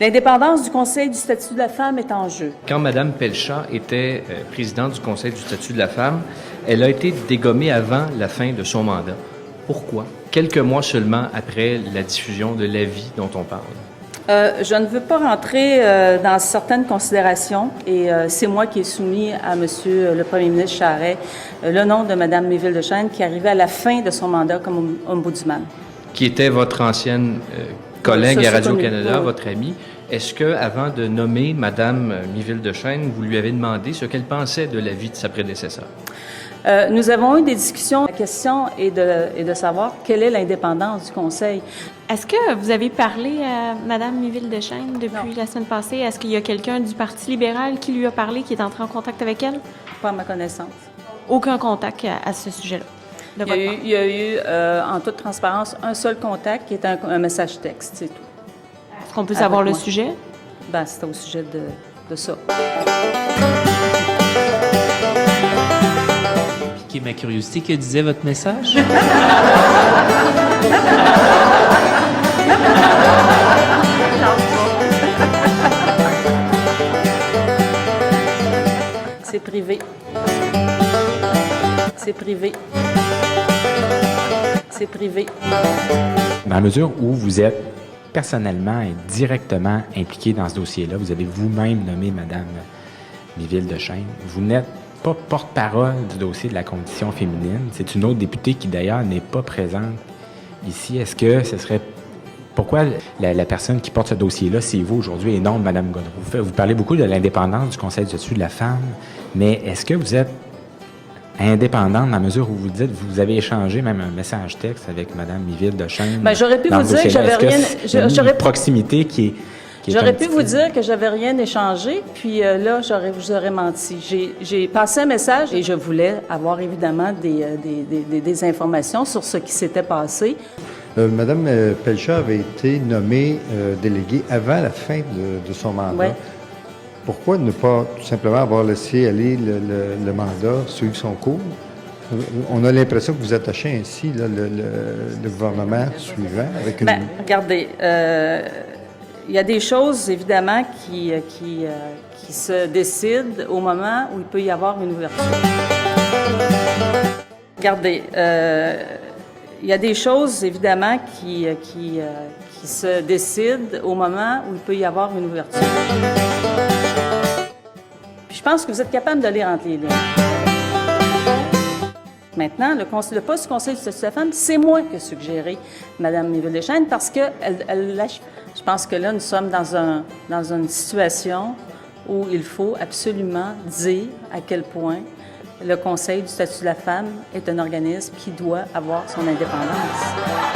L'indépendance du Conseil du statut de la femme est en jeu. Quand Mme Pelchat était présidente du Conseil du statut de la femme, elle a été dégommée avant la fin de son mandat. Pourquoi? Quelques mois seulement après la diffusion de l'avis dont on parle. Je ne veux pas rentrer dans certaines considérations et c'est moi qui ai soumis à Monsieur le Premier ministre Charest le nom de Mme Méville-Deschênes qui arrivait à la fin de son mandat comme ombudsman. Qui était votre ancienne collègue à Radio-Canada, oui. votre amie. Est-ce que, avant de nommer Mme Méville-Deschênes, vous lui avez demandé ce qu'elle pensait de l'avis de sa prédécesseur? Nous avons eu des discussions. La question est de savoir quelle est l'indépendance du Conseil. Est-ce que vous avez parlé à Mme Méville-Deschênes depuis la semaine passée? Est-ce qu'il y a quelqu'un du Parti libéral qui lui a parlé, qui est entré en contact avec elle? Pas à ma connaissance. Aucun contact à ce sujet-là? Il y a eu, en toute transparence, un seul contact qui est un message texte, c'est tout. Est-ce qu'on peut savoir le sujet? Ben, c'est au sujet de ça. Piquez ma curiosité, que disait votre message? C'est privé. C'est privé. C'est privé. Dans la mesure où vous êtes personnellement et directement impliqué dans ce dossier-là, vous avez vous-même nommé Mme Méville-Deschênes, vous n'êtes pas porte-parole du dossier de la condition féminine. C'est une autre députée qui, d'ailleurs, n'est pas présente ici. Est-ce que ce serait... Pourquoi la personne qui porte ce dossier-là, c'est vous aujourd'hui et non Mme Godreau? Vous parlez beaucoup de l'indépendance du Conseil du statut de la femme, mais est-ce que vous êtes indépendante dans la mesure où vous dites, vous avez échangé même un message texte avec Mme Méville-Deschênes? Ben, j'aurais pu vous dire que j'avais rien... J'aurais proximité qui est J'aurais pu vous dire que j'avais rien échangé, puis là, je vous aurais menti. J'ai passé un message et je voulais avoir évidemment des informations sur ce qui s'était passé. Madame Pelchat avait été nommée déléguée avant la fin de son mandat. Ouais. Pourquoi ne pas tout simplement avoir laissé aller le mandat, suivre son cours? On a l'impression que vous attachez ainsi là, le gouvernement suivant avec une... Bien, regardez, il y a des choses, évidemment, qui se décident au moment où il peut y avoir une ouverture. Regardez, il y a des choses, évidemment, qui se décident au moment où il peut y avoir une ouverture. Puis je pense que vous êtes capable de lire entre les lignes. Maintenant, le poste du Conseil du statut de la femme, c'est moi qui ai suggéré Mme Méville-Deschênes parce que je pense que là, nous sommes dans une situation où il faut absolument dire à quel point le Conseil du statut de la femme est un organisme qui doit avoir son indépendance.